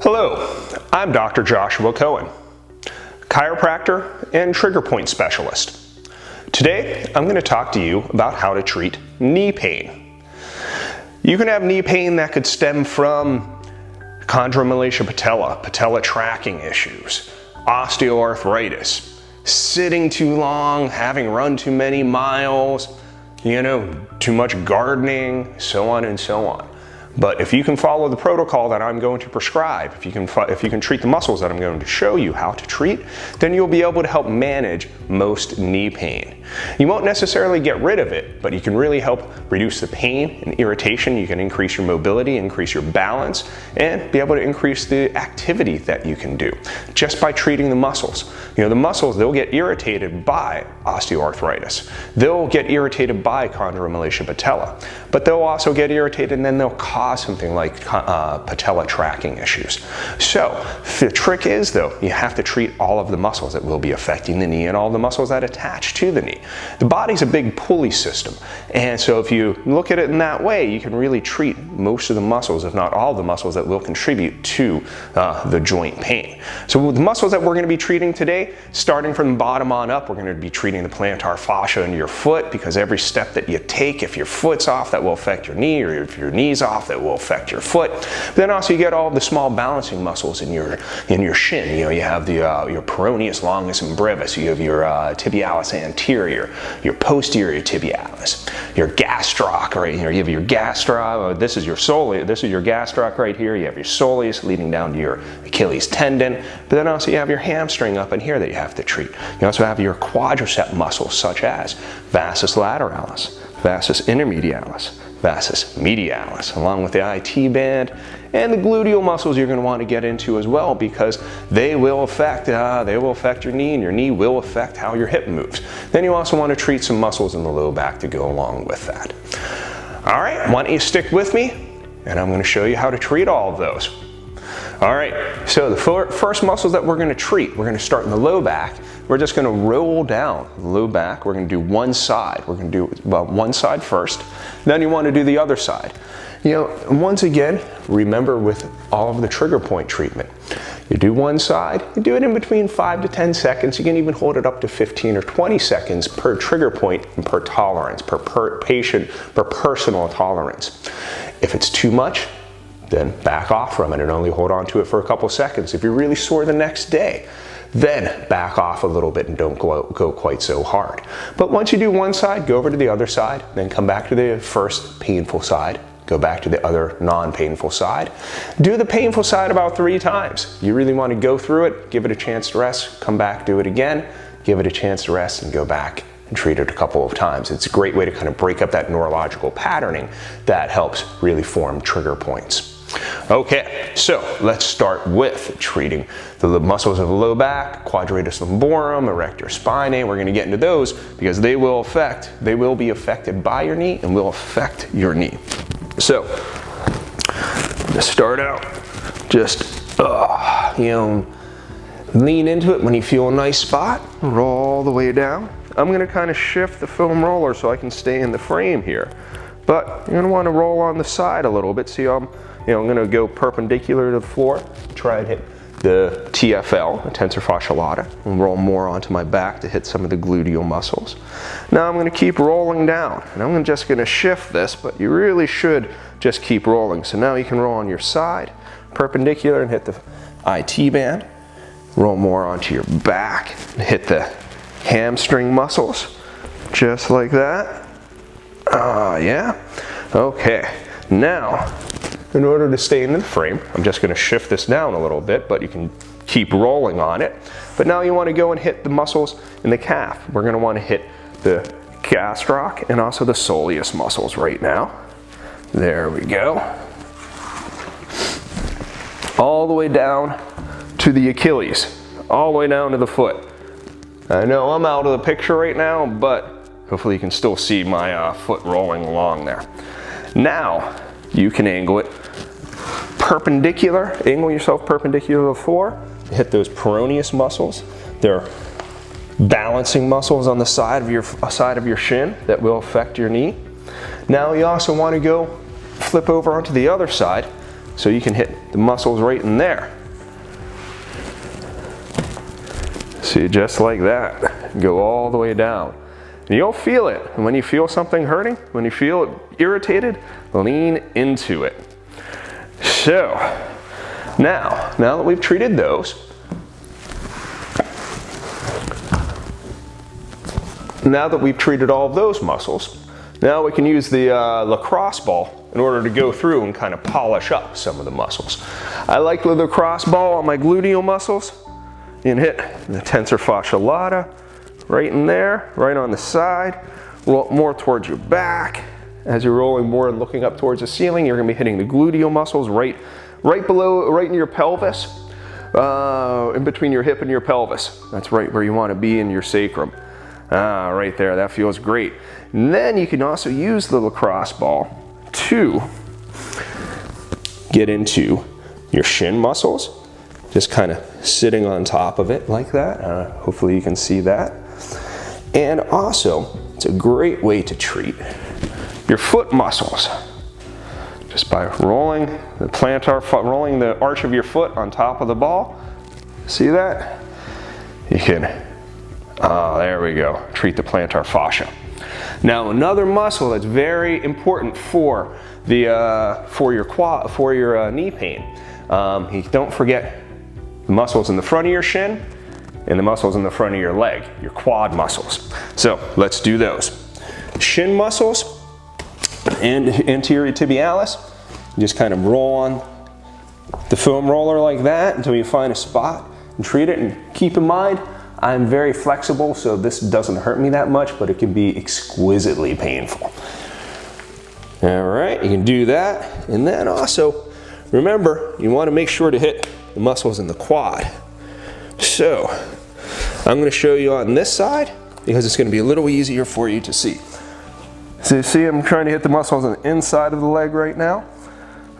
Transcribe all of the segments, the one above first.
Hello, I'm Dr. Joshua Cohen, chiropractor and trigger point specialist. Today, I'm going to talk to you about how to treat knee pain. You can have knee pain that could stem from chondromalacia patella tracking issues, osteoarthritis, sitting too long, having run too many miles, too much gardening, so on and so on. But if you can follow the protocol that I'm going to prescribe, if you can treat the muscles that I'm going to show you how to treat, then you'll be able to help manage most knee pain. You won't necessarily get rid of it, but you can really help reduce the pain and irritation. You can increase your mobility, increase your balance, and be able to increase the activity that you can do just by treating the muscles. The muscles, they'll get irritated by osteoarthritis. They'll get irritated by chondromalacia patella, but they'll also get irritated and then they'll cause something like patella tracking issues. So the trick is, though, you have to treat all of the muscles that will be affecting the knee and all the muscles that attach to the knee. The body's a big pulley system, and so if you look at it in that way, you can really treat most of the muscles, if not all of the muscles, that will contribute to the joint pain. So with the muscles that we're going to be treating today, starting from the bottom on up, we're going to be treating the plantar fascia in your foot, because every step that you take, if your foot's off, that will affect your knee, or if your knee's off, that will affect your foot. But then also you get all the small balancing muscles in your shin. You have your peroneus longus and brevis. You have your tibialis anterior, your posterior tibialis, your gastroc right here. You have your gastroc. This is your soleus. This is your gastroc right here. You have your soleus leading down to your Achilles tendon. But then also you have your hamstring up in here that you have to treat. You also have your quadricep muscles, such as vastus lateralis, vastus intermedialis, vastus medialis, along with the IT band and the gluteal muscles you're going to want to get into as well, because they will affect your knee, and your knee will affect how your hip moves. Then you also want to treat some muscles in the low back to go along with that. All right, why don't you stick with me, and I'm going to show you how to treat all of those. All right, so the first muscles that we're going to treat, we're going to start in the low back. We're just going to roll down the low back. We're going to do one side. We're going to do one side first. Then you want to do the other side. Once again, remember with all of the trigger point treatment, you do one side, you do it in between 5 to 10 seconds. You can even hold it up to 15 or 20 seconds per trigger point and per tolerance, per patient, per personal tolerance. If it's too much, then back off from it and only hold on to it for a couple seconds. If you're really sore the next day, then back off a little bit and don't go quite so hard. But once you do one side, go over to the other side, then come back to the first painful side, go back to the other non-painful side. Do the painful side about 3 times. You really want to go through it, give it a chance to rest, come back, do it again, give it a chance to rest, and go back and treat it a couple of times. It's a great way to kind of break up that neurological patterning that helps really form trigger points. Okay, so let's start with treating the muscles of the low back, quadratus lumborum, erector spinae. We're going to get into those because they will be affected by your knee and will affect your knee. So, to start out, just lean into it when you feel a nice spot, roll all the way down. I'm going to kind of shift the foam roller so I can stay in the frame here. But you're going to want to roll on the side a little bit. See, I'm going to go perpendicular to the floor, try and hit the TFL, the tensor fasciae lata, and roll more onto my back to hit some of the gluteal muscles. Now I'm going to keep rolling down, and I'm just going to shift this, but you really should just keep rolling. So now you can roll on your side, perpendicular, and hit the IT band. Roll more onto your back, and hit the hamstring muscles, just like that. Yeah. Okay. Now, in order to stay in the frame, I'm just going to shift this down a little bit, but you can keep rolling on it. But now you want to go and hit the muscles in the calf. We're going to want to hit the gastroc and also the soleus muscles right now. There we go. All the way down to the Achilles, all the way down to the foot. I know I'm out of the picture right now, but hopefully you can still see my foot rolling along there. Now, you can angle it perpendicular, angle yourself perpendicular to the floor, hit those peroneus muscles. They're balancing muscles on the side of your shin that will affect your knee. Now you also want to go flip over onto the other side, So you can hit the muscles right in there. See, just like that. Go all the way down. And you'll feel it. And when you feel something hurting, when you feel it irritated, lean into it. So, now that we've treated those, now that we've treated all of those muscles, now we can use the lacrosse ball in order to go through and kind of polish up some of the muscles. I like the lacrosse ball on my gluteal muscles. You can hit the tensor fascia lata right in there, right on the side, roll more towards your back. As you're rolling more and looking up towards the ceiling, you're going to be hitting the gluteal muscles right below, right in your pelvis, in between your hip and your pelvis. That's right where you want to be in your sacrum. Right there, that feels great. And then you can also use the lacrosse ball to get into your shin muscles, just kind of sitting on top of it like that. Hopefully you can see that. And also, it's a great way to treat your foot muscles, just by rolling the plantar, rolling the arch of your foot on top of the ball. See that? You can, there we go, treat the plantar fascia. Now another muscle that's very important for the for your knee pain. Don't forget the muscles in the front of your shin and the muscles in the front of your leg, your quad muscles. So let's do those. Shin muscles and anterior tibialis. Just kind of roll on the foam roller like that until you find a spot and treat it. And keep in mind, I'm very flexible, so this doesn't hurt me that much, but it can be exquisitely painful. All right, you can do that. And then also, remember, you want to make sure to hit the muscles in the quad. So, I'm going to show you on this side because it's going to be a little easier for you to see. So you see I'm trying to hit the muscles on the inside of the leg right now.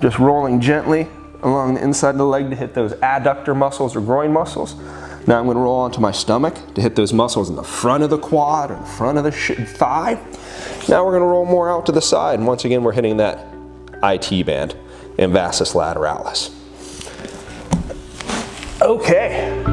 Just rolling gently along the inside of the leg to hit those adductor muscles or groin muscles. Now I'm going to roll onto my stomach to hit those muscles in the front of the quad or the front of the thigh. Now we're going to roll more out to the side, and once again we're hitting that IT band and vastus lateralis. Okay.